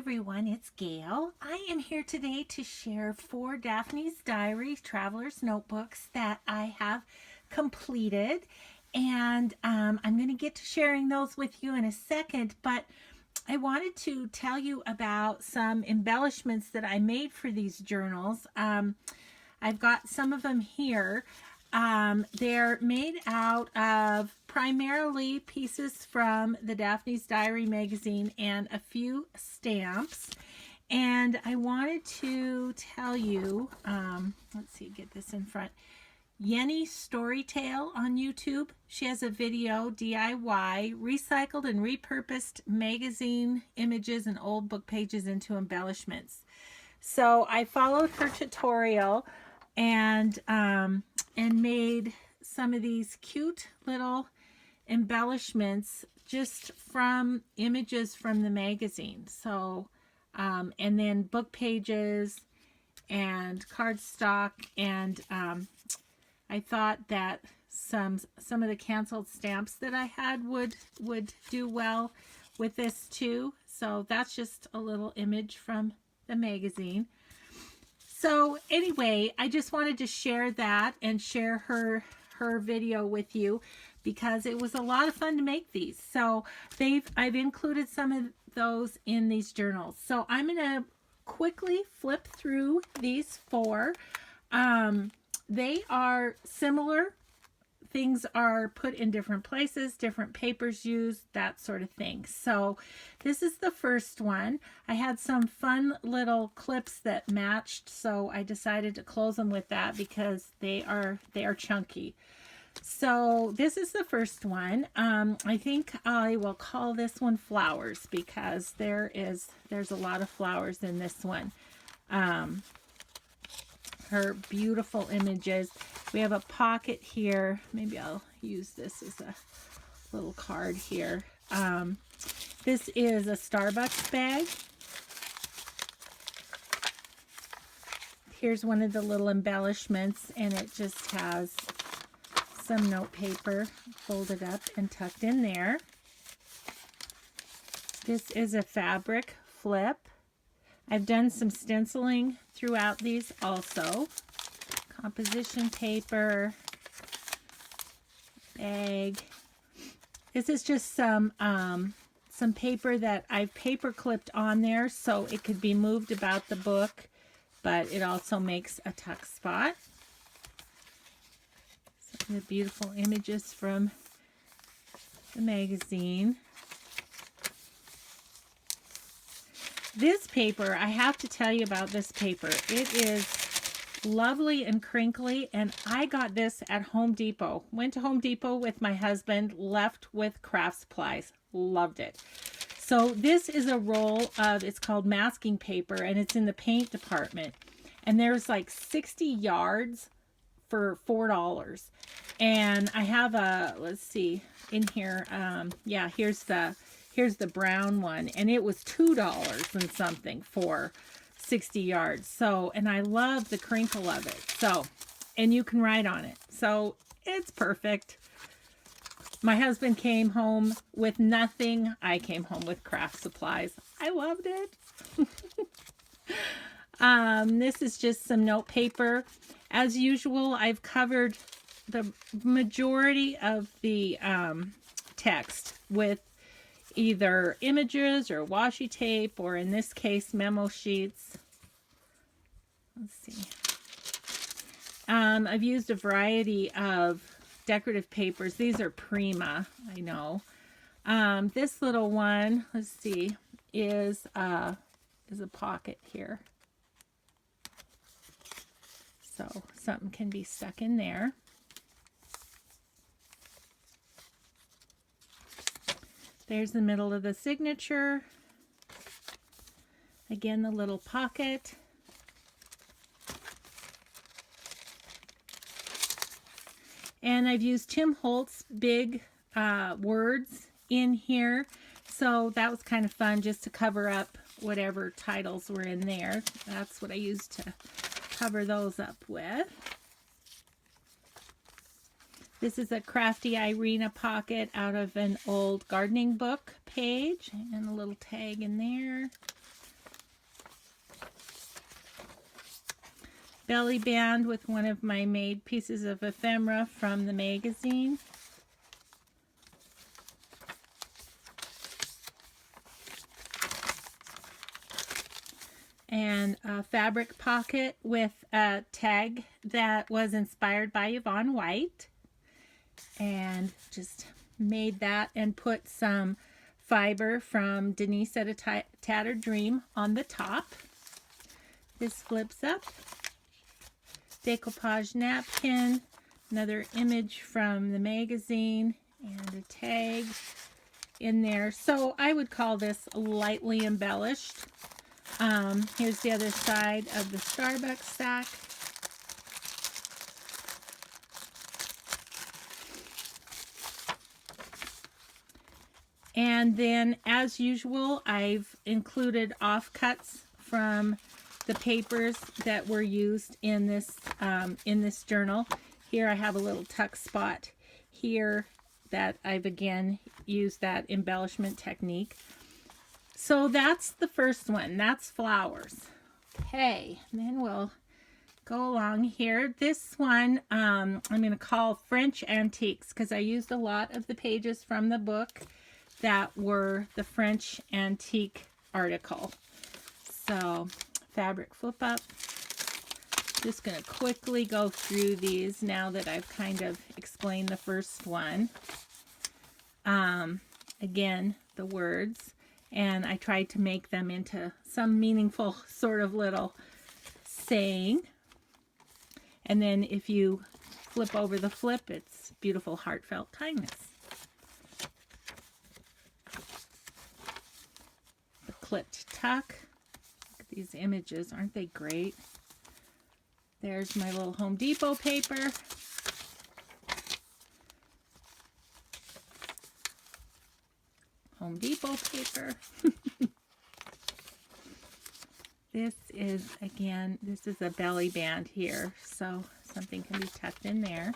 everyone, it's Gail. I am here today to share 4 Daphne's Diary Traveler's Notebooks that I have completed. And I'm going to get to sharing those with you in a second, but I wanted to tell you about some embellishments that I made for these journals. I've got some of them here. They're made out of primarily pieces from the Daphne's Diary magazine and a few stamps. And I wanted to tell you, let's see, get this in front. Yenny Storytale on YouTube. She has a video, DIY, recycled and repurposed magazine images and old book pages into embellishments. So I followed her tutorial and made some of these cute little embellishments just from images from the magazine. So and then book pages and cardstock, and I thought that some of the canceled stamps that I had would do well with this too. So that's just a little image from the magazine. So anyway, I just wanted to share that and share her video with you because it was a lot of fun to make these. So I've included some of those in these journals. So I'm going to quickly flip through these 4. They are similar. Things are put in different places, different papers used, that sort of thing. So this is the first one. I had some fun little clips that matched, so I decided to close them with that because they are chunky. So this is the first one. I think I will call this one Flowers because there's a lot of flowers in this one. Her beautiful images. We have a pocket here. Maybe I'll use this as a little card here. This is a Starbucks bag. Here's one of the little embellishments, and it just has some note paper folded up and tucked in there. This is a fabric flip. I've done some stenciling throughout these also. Composition paper, bag. This is just some paper that I've paper clipped on there so it could be moved about the book, but it also makes a tuck spot. Some of the beautiful images from the magazine. This paper, I have to tell you about this paper. It is lovely and crinkly, and I got this at Home Depot. Went to Home Depot with my husband, left with craft supplies. Loved it. So this is a roll of, it's called masking paper, and it's in the paint department. And there's like 60 yards for $4. And I have a, let's see, in here, yeah, here's the brown one, and it was $2 and something for 60 yards. So, and I love the crinkle of it. So, and you can write on it. So it's perfect. My husband came home with nothing. I came home with craft supplies. I loved it. This is just some note paper. As usual, I've covered the majority of the text with either images or washi tape, or in this case, memo sheets. Let's see. I've used a variety of decorative papers. These are Prima, I know. This little one, let's see, is a pocket here. So something can be stuck in there. There's the middle of the signature. Again, the little pocket. And I've used Tim Holtz big words in here. So that was kind of fun just to cover up whatever titles were in there. That's what I used to cover those up with. This is a Crafty Irina pocket out of an old gardening book page, and a little tag in there. belly band with one of my made pieces of ephemera from the magazine. And a fabric pocket with a tag that was inspired by Yvonne White. And just made that and put some fiber from Denise at a Tattered Dream on the top. This flips up. Decoupage napkin, another image from the magazine, and a tag in there. So I would call this lightly embellished. Here's the other side of the Starbucks sack. And then, as usual, I've included offcuts from the papers that were used in this journal. Here I have a little tuck spot here that I've again used that embellishment technique. So that's the first one. That's flowers. Okay, then we'll go along here. This one I'm going to call French Antiques because I used a lot of the pages from the book that were the French Antique article. So fabric flip up. Just going to quickly go through these now that I've kind of explained the first one. Again, the words. And I tried to make them into some meaningful sort of little saying. And then if you flip over the flip, it's beautiful, heartfelt kindness. The clipped tuck. Look at these images. Aren't they great? There's my little Home Depot paper. Home Depot paper. This is, again, this is a belly band here, so something can be tucked in there.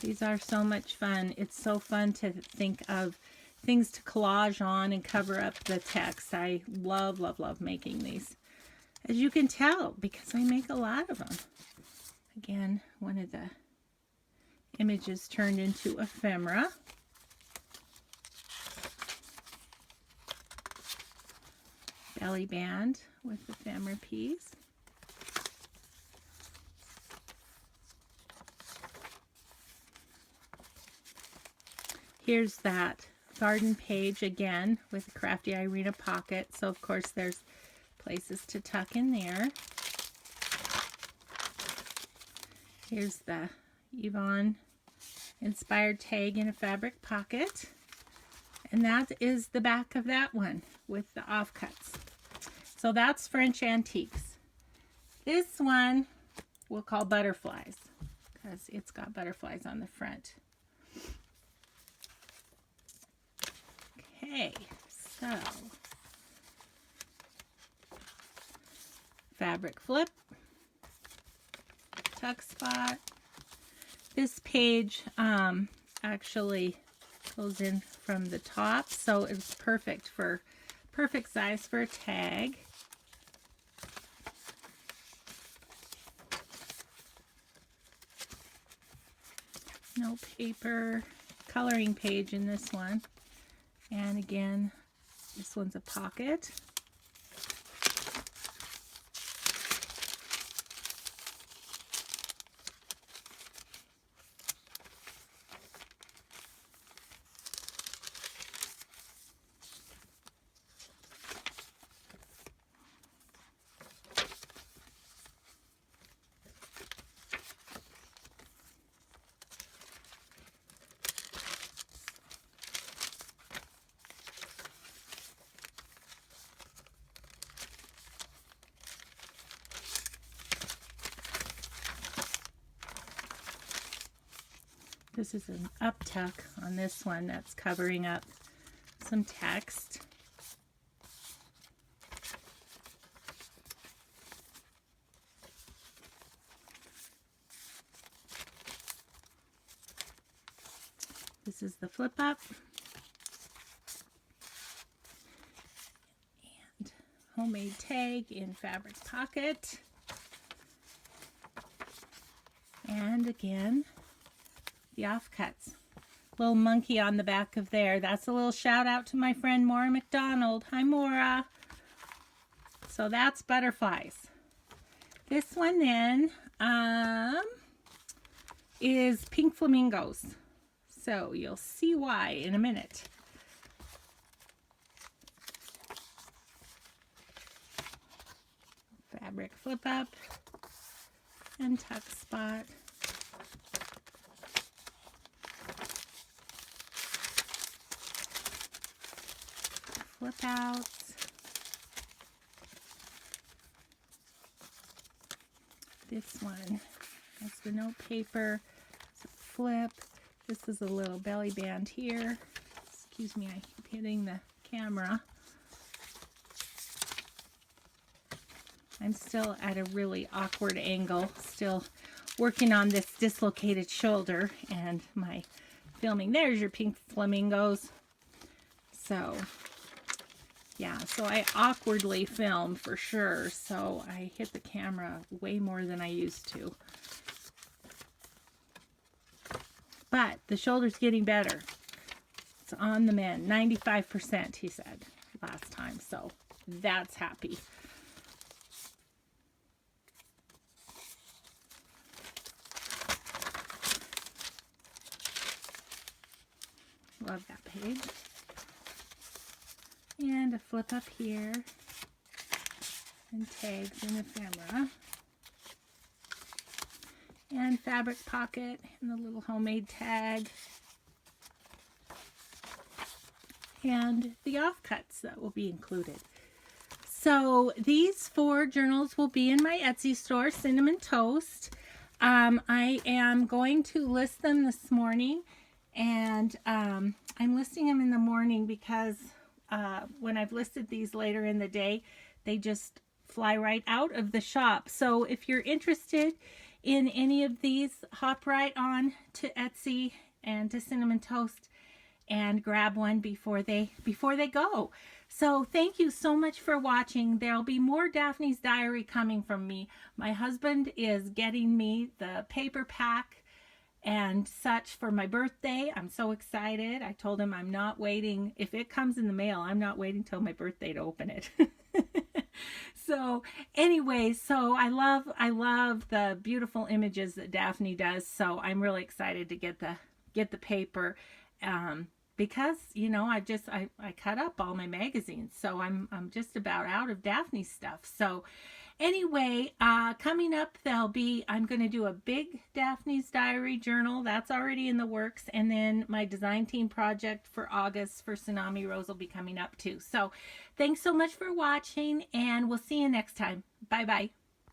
These are so much fun. It's so fun to think of things to collage on and cover up the text. I love, love, love making these. As you can tell, because I make a lot of them. Again, one of the images turned into ephemera. Belly band with ephemera piece. Here's that garden page again with a Crafty Irina pocket. So of course there's places to tuck in there. Here's the Yvonne inspired tag in a fabric pocket. And that is the back of that one with the offcuts. So that's French Antiques. This one we'll call Butterflies because it's got butterflies on the front. Okay, so fabric flip, tuck spot. This page actually goes in from the top, so it's perfect size for a tag. No paper, coloring page in this one. And again, this one's a pocket. This is an up tuck on this one that's covering up some text. is the flip up. And homemade tag in fabric pocket. And again, the offcuts. Little monkey on the back of there. That's a little shout out to my friend Maura McDonald. Hi, Maura. So that's butterflies. This one then is pink flamingos. So you'll see why in a minute. Fabric flip up and tuck spot. Flip outs. This one has the note paper. It's a flip. This is a little belly band here. Excuse me, I keep hitting the camera. I'm still at a really awkward angle, still working on this dislocated shoulder and my filming. There's your pink flamingos. So yeah, so I awkwardly film for sure, so I hit the camera way more than I used to. But the shoulder's getting better. It's on the mend. 95%, he said last time, so that's happy. Love that page. And a flip up here, and tags in ephemera, and fabric pocket, and the little homemade tag, and the offcuts that will be included. So these 4 journals will be in my Etsy store, Cinnamon Toast. I am going to list them this morning, and I'm listing them in the morning because when I've listed these later in the day, they just fly right out of the shop. So if you're interested in any of these, hop right on to Etsy and to Cinnamon Toast and grab one before they go. So thank you so much for watching. There'll be more Daphne's Diary coming from me. My husband is getting me the paper pack and such for my birthday. I'm so excited. I told him I'm not waiting. If it comes in the mail, I'm not waiting till my birthday to open it. So anyway, so I love the beautiful images that Daphne does. So I'm really excited to get the paper because, you know, I cut up all my magazines. So I'm just about out of Daphne stuff. So anyway, coming up, I'm going to do a big Daphne's Diary journal. That's already in the works. And then my design team project for August for Tsunami Rose will be coming up too. So thanks so much for watching, and we'll see you next time. Bye-bye.